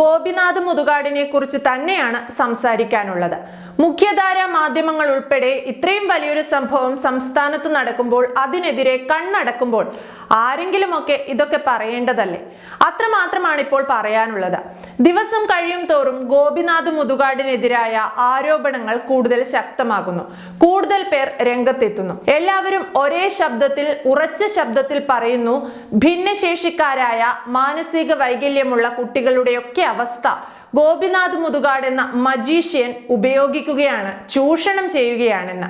ഗോപിനാഥ് മുതുകാടിനെ കുറിച്ച് തന്നെയാണ് സംസാരിക്കാനുള്ളത്. മുഖ്യധാര മാധ്യമങ്ങൾ ഉൾപ്പെടെ ഇത്രയും വലിയൊരു സംഭവം സംസ്ഥാനത്ത് നടക്കുമ്പോൾ അതിനെതിരെ കണ്ണടക്കുമ്പോൾ ആരെങ്കിലുമൊക്കെ ഇതൊക്കെ പറയേണ്ടതല്ലേ? അത്രമാത്രമാണ് ഇപ്പോൾ പറയാനുള്ളത്. ദിവസം കഴിയും തോറും ഗോപിനാഥ് മുതുകാടിനെതിരായ ആരോപണങ്ങൾ കൂടുതൽ ശക്തമാകുന്നു. കൂടുതൽ പേർ രംഗത്തെത്തുന്നു. എല്ലാവരും ഒരേ ശബ്ദത്തിൽ, ഉറച്ച ശബ്ദത്തിൽ പറയുന്നു, ഭിന്നശേഷിക്കാരായ മാനസിക വൈകല്യമുള്ള കുട്ടികളുടെയൊക്കെ അവസ്ഥ ഗോപിനാഥ് മുതുകാട് എന്ന മജീഷ്യൻ ഉപയോഗിക്കുകയാണ്, ചൂഷണം ചെയ്യുകയാണെന്ന്.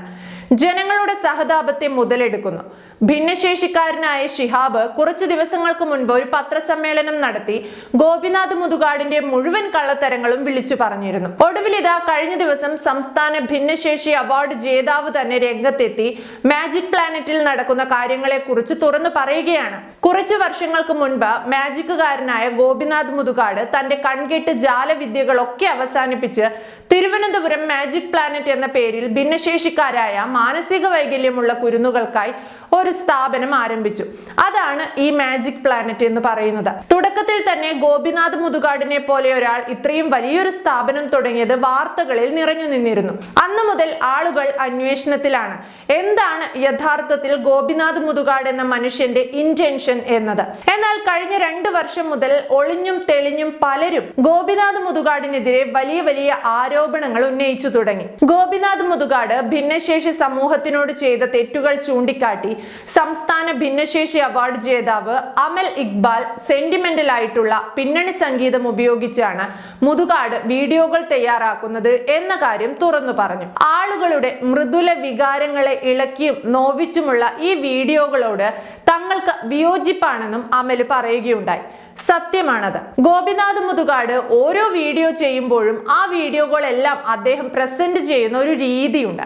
ജനങ്ങളുടെ സഹതാപത്തെ മുതലെടുക്കുന്നു. ഭിന്നശേഷിക്കാരനായ ശിഹാബ് കുറച്ചു ദിവസങ്ങൾക്ക് മുൻപ് ഒരു പത്രസമ്മേളനം നടത്തി ഗോപിനാഥ് മുതുകാടിന്റെ മുഴുവൻ കള്ളത്തരങ്ങളും വിളിച്ചു പറഞ്ഞിരുന്നു. ഒടുവിൽ ഇതാ കഴിഞ്ഞ ദിവസം സംസ്ഥാന ഭിന്നശേഷി അവാർഡ് ജേതാവ് തന്നെ രംഗത്തെത്തി മാജിക് പ്ലാനറ്റിൽ നടക്കുന്ന കാര്യങ്ങളെ കുറിച്ച് തുറന്നു പറയുകയാണ്. കുറച്ചു വർഷങ്ങൾക്ക് മുൻപ് മാജിക്കുകാരനായ ഗോപിനാഥ് മുതുകാട് തന്റെ കൺകെട്ട് ജാലവിദ്യകളൊക്കെ അവസാനിപ്പിച്ച് തിരുവനന്തപുരം മാജിക് പ്ലാനറ്റ് എന്ന പേരിൽ ഭിന്നശേഷിക്കാരായ മാനസിക വൈകല്യമുള്ള കുരുന്നുകൾക്കായി ഒരു സ്ഥാപനം ആരംഭിച്ചു. അതാണ് ഈ മാജിക് പ്ലാനറ്റ് എന്ന് പറയുന്നത്. തുടക്കത്തിൽ തന്നെ ഗോപിനാഥ് മുതുകാടിനെ പോലെ ഒരാൾ ഇത്രയും വലിയൊരു സ്ഥാപനം തുടങ്ങിയത് വാർത്തകളിൽ നിറഞ്ഞു നിന്നിരുന്നു. അന്നു മുതൽ ആളുകൾ അന്വേഷണത്തിലാണ്, എന്താണ് യഥാർത്ഥത്തിൽ ഗോപിനാഥ് മുതുകാട് എന്ന മനുഷ്യന്റെ ഇന്റൻഷൻ എന്നത്. എന്നാൽ കഴിഞ്ഞ 2 വർഷം മുതൽ ഒളിഞ്ഞും തെളിഞ്ഞും പലരും ഗോപിനാഥ് മുതുകാടിനെതിരെ വലിയ വലിയ ആരോപണങ്ങൾ ഉന്നയിച്ചു തുടങ്ങി. ഗോപിനാഥ് മുതുകാട് ഭിന്നശേഷി സമൂഹത്തിനോട് ചെയ്ത തെറ്റുകൾ ചൂണ്ടിക്കാട്ടി സംസ്ഥാന ഭിന്നശേഷി അവാർഡ് ജേതാവ് അമൽ ഇക്ബാൽ സെന്റിമെന്റൽ ആയിട്ടുള്ള പിന്നണി സംഗീതം ഉപയോഗിച്ചാണ് മുതുകാട് വീഡിയോകൾ തയ്യാറാക്കുന്നത് എന്ന കാര്യം തുറന്നു പറഞ്ഞു. ആളുകളുടെ മൃദുല വികാരങ്ങളെ ഇളക്കിയും നോവിച്ചുമുള്ള ഈ വീഡിയോകളോട് തങ്ങൾക്ക് വിയോജിപ്പാണെന്നും അമൽ പറയുകയുണ്ടായി. സത്യമാണത്. ഗോപിനാഥ് മുതുകാട് ഓരോ വീഡിയോ ചെയ്യുമ്പോഴും ആ വീഡിയോകളെല്ലാം അദ്ദേഹം പ്രസന്റ് ചെയ്യുന്ന ഒരു രീതിയുണ്ട്.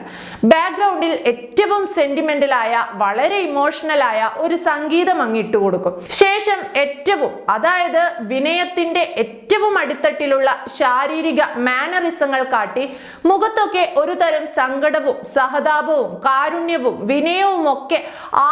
ബാക്ക്ഗ്രൗണ്ടിൽ ഏറ്റവും സെന്റിമെന്റലായ, വളരെ ഇമോഷണലായ ഒരു സംഗീതം അങ്ങിട്ട് കൊടുക്കും. ശേഷം അതായത് വിനയത്തിന്റെ ഏറ്റവും അടിത്തട്ടിലുള്ള ശാരീരിക മാനറിസങ്ങൾ കാട്ടി മുഖത്തൊക്കെ ഒരു തരം സങ്കടവും സഹതാപവും കാരുണ്യവും വിനയവും ഒക്കെ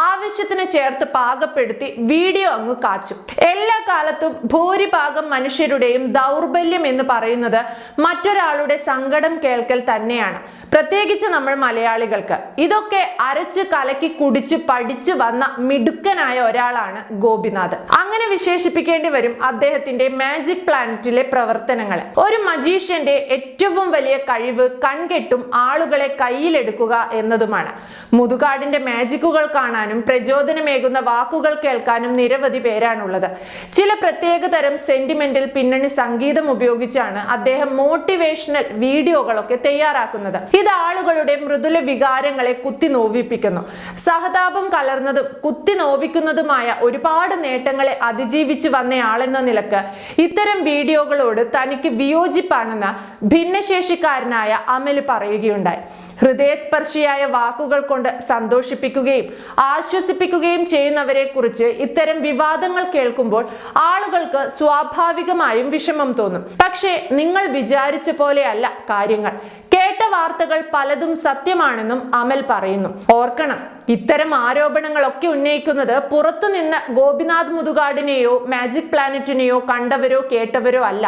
ആവശ്യത്തിന് ചേർത്ത് പാകപ്പെടുത്തി വീഡിയോ അങ്ങ് കാച്ചും. എല്ലാ കാലത്തും ഭൂരിഭാഗം മനുഷ്യരുടെയും ദൗർബല്യം എന്ന് പറയുന്നത് മറ്റൊരാളുടെ സങ്കടം കേൾക്കൽ തന്നെയാണ്. പ്രത്യേകിച്ച് നമ്മൾ മലയാളികൾക്ക് ഇതൊക്കെ അരച്ച് കലക്കി കുടിച്ച് പഠിച്ചു വന്ന മിടുക്കനായ ഒരാളാണ് ഗോപിനാഥ്. അങ്ങനെ വിശേഷിപ്പിക്കേണ്ടി വരും അദ്ദേഹത്തിന്റെ മാജിക് പ്ലാനറ്റിലെ പ്രവർത്തനങ്ങളെ. ഒരു മജീഷ്യന്റെ ഏറ്റവും വലിയ കഴിവ് കൺകെട്ടും ആളുകളെ കയ്യിലെടുക്കുക എന്നതുമാണ്. മുതുകാടിന്റെ മാജിക്കുകൾ കാണാനും പ്രചോദനമേകുന്ന വാക്കുകൾ കേൾക്കാനും നിരവധി പേരാണുള്ളത്. ചില പ്രത്യേക തരം സെന്റിമെന്റൽ പിന്നണി സംഗീതം ഉപയോഗിച്ചാണ് അദ്ദേഹം മോട്ടിവേഷണൽ വീഡിയോകളൊക്കെ തയ്യാറാക്കുന്നത്. ഇത് ആളുകളുടെ മൃദുല വികാരങ്ങളെ കുത്തി നോവിപ്പിക്കുന്നു. സഹതാപം കലർന്നതും കുത്തി നോവിക്കുന്നതുമായ ഒരുപാട് നേട്ടങ്ങളെ അതിജീവിച്ചു വന്നയാളെന്ന നിലക്ക് ഇത്തരം വീഡിയോകളോട് തനിക്ക് വിയോജിപ്പാണെന്ന് ഭിന്നശേഷിക്കാരനായ അമൽ പറയുകയുണ്ടായി. ഹൃദയസ്പർശിയായ വാക്കുകൾ കൊണ്ട് സന്തോഷിപ്പിക്കുകയും ആശ്വസിപ്പിക്കുകയും ചെയ്യുന്നവരെ കുറിച്ച് ഇത്തരം വിവാദങ്ങൾ കേൾക്കുമ്പോൾ ആളുകൾക്ക് സ്വാഭാവികമായും വിഷമം തോന്നും. പക്ഷേ നിങ്ങൾ വിചാരിച്ച പോലെയല്ല കാര്യങ്ങൾ. കേട്ട വാർത്തകൾ പലതും സത്യമാണെന്നും അമൽ പറയുന്നു. ഓർക്കണം, ഇത്തരം ആരോപണങ്ങളൊക്കെ ഉന്നയിക്കുന്നത് പുറത്തുനിന്ന് ഗോപിനാഥ് മുതുകാടിനെയോ മാജിക് പ്ലാനറ്റിനെയോ കണ്ടവരോ കേട്ടവരോ അല്ല,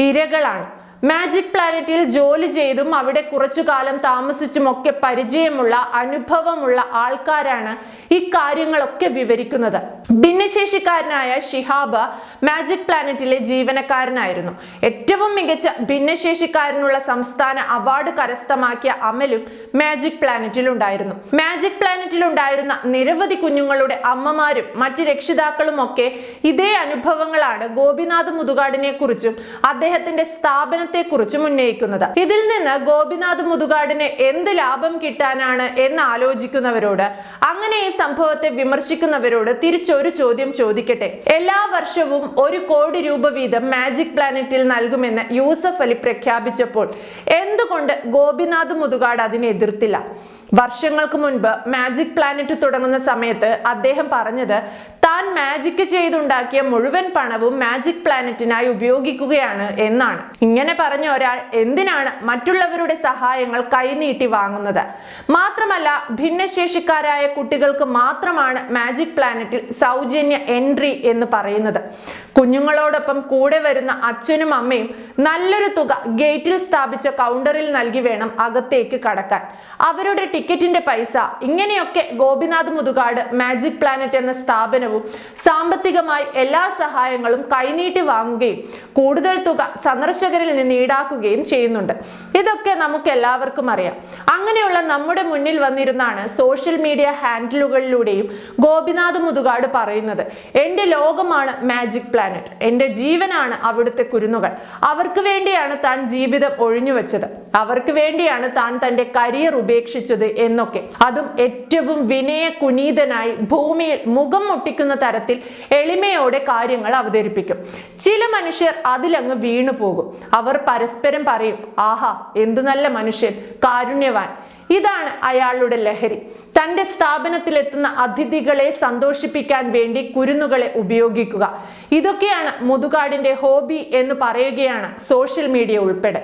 ഇരകളാണ്. മാജിക് പ്ലാനറ്റിൽ ജോലി ചെയ്തും അവിടെ കുറച്ചു കാലം താമസിച്ചുമൊക്കെ പരിചയമുള്ള അനുഭവമുള്ള ആൾക്കാരാണ് ഇക്കാര്യങ്ങളൊക്കെ വിവരിക്കുന്നത്. ഭിന്നശേഷിക്കാരനായ ശിഹാബ് മാജിക് പ്ലാനറ്റിലെ ജീവനക്കാരനായിരുന്നു. ഏറ്റവും മികച്ച ഭിന്നശേഷിക്കാരനുള്ള സംസ്ഥാന അവാർഡ് കരസ്ഥമാക്കിയ അമലും മാജിക് പ്ലാനറ്റിൽ ഉണ്ടായിരുന്നു. മാജിക് പ്ലാനറ്റിൽ ഉണ്ടായിരുന്ന നിരവധി കുഞ്ഞുങ്ങളുടെ അമ്മമാരും മറ്റ് രക്ഷിതാക്കളും ഒക്കെ ഇതേ അനുഭവങ്ങളാണ് ഗോപിനാഥ് മുതുകാടിനെ കുറിച്ചും അദ്ദേഹത്തിന്റെ സ്ഥാപനത്തെ കുറിച്ചും ഉന്നയിക്കുന്നത്. ഇതിൽ നിന്ന് ഗോപിനാഥ് മുതുകാടിന് എന്ത് ലാഭം കിട്ടാനാണ് എന്ന് ആലോചിക്കുന്നവരോട്, അങ്ങനെ ഈ സംഭവത്തെ വിമർശിക്കുന്നവരോട് തിരിച്ചൊരു ചോദ്യം ചോദിക്കട്ടെ. എല്ലാ വർഷവും 1 കോടി രൂപ വീതം മാജിക് പ്ലാനറ്റിൽ നൽകുമെന്ന് യൂസഫ് അലി പ്രഖ്യാപിച്ചപ്പോൾ എന്തുകൊണ്ട് ഗോപിനാഥ് മുതുകാട് അതിനെ എതിർത്തില്ല? വർഷങ്ങൾക്ക് മുൻപ് മാജിക് പ്ലാനറ്റ് തുടങ്ങുന്ന സമയത്ത് അദ്ദേഹം പറഞ്ഞത് താൻ മാജിക് ചെയ്തുണ്ടാക്കിയ മുഴുവൻ പണവും മാജിക് പ്ലാനറ്റിനായി ഉപയോഗിക്കുകയാണ് എന്നാണ്. ഇങ്ങനെ പറഞ്ഞ ഒരാൾ എന്തിനാണ് മറ്റുള്ളവരുടെ സഹായങ്ങൾ കൈനീട്ടി വാങ്ങുന്നത്? മാത്രമല്ല, ഭിന്നശേഷിക്കാരായ കുട്ടികൾക്ക് മാത്രമാണ് മാജിക് പ്ലാനറ്റിൽ സൗജന്യ എൻട്രി എന്ന് പറയുന്നത്. കുഞ്ഞുങ്ങളോടൊപ്പം കൂടെ വരുന്ന അച്ഛനും അമ്മയും നല്ലൊരു തുക ഗേറ്റിൽ സ്ഥാപിച്ച കൗണ്ടറിൽ നൽകി വേണം അകത്തേക്ക് കടക്കാൻ. അവരുടെ ടിക്കറ്റിന്റെ പൈസ, ഇങ്ങനെയൊക്കെ ഗോപിനാഥ് മുതുകാട് മാജിക് പ്ലാനറ്റ് എന്ന സ്ഥാപനവും സാമ്പത്തികമായി എല്ലാ സഹായങ്ങളും കൈനീട്ടി വാങ്ങുകയും കൂടുതൽ തുക സന്ദർശകരിൽ നിന്ന് ഈടാക്കുകയും ചെയ്യുന്നുണ്ട്. ഇതൊക്കെ നമുക്ക് എല്ലാവർക്കും അറിയാം. അങ്ങനെയുള്ള നമ്മുടെ മുന്നിൽ വന്നിരുന്നാണ് സോഷ്യൽ മീഡിയ ഹാൻഡിലുകളിലൂടെയും ഗോപിനാഥ് മുതുകാട് പറയുന്നത്, എന്റെ ലോകമാണ് മാജിക് പ്ലാനറ്റ്, എന്റെ ജീവനാണ് അവിടുത്തെ കുരുന്നുകൾ, അവർക്ക് വേണ്ടിയാണ് താൻ ജീവിതം ഒഴിഞ്ഞുവെച്ചത്, അവർക്ക് വേണ്ടിയാണ് താൻ തന്റെ കരിയർ ഉപേക്ഷിച്ചത് എന്നൊക്കെ. അതും ഏറ്റവും വിനയകുനീതനായി ഭൂമിയിൽ മുഖം മുട്ടിക്കുന്ന തരത്തിൽ എളിമയോടെ കാര്യങ്ങൾ അവതരിപ്പിക്കും. ചില മനുഷ്യർ അതിലങ്ങ് വീണു പോകും. അവർ പരസ്പരം പറയും, ആഹാ എന്തു നല്ല മനുഷ്യൻ, കാരുണ്യവാൻ. ഇതാണ് അയാളുടെ ലഹരി. തന്റെ സ്ഥാപനത്തിലെത്തുന്ന അതിഥികളെ സന്തോഷിപ്പിക്കാൻ വേണ്ടി കുരുന്നുകളെ ഉപയോഗിക്കുക. ഇതൊക്കെയാണ് മുതുകാടിന്റെ ഹോബി എന്ന് പറയുകയാണ് സോഷ്യൽ മീഡിയ ഉൾപ്പെടെ.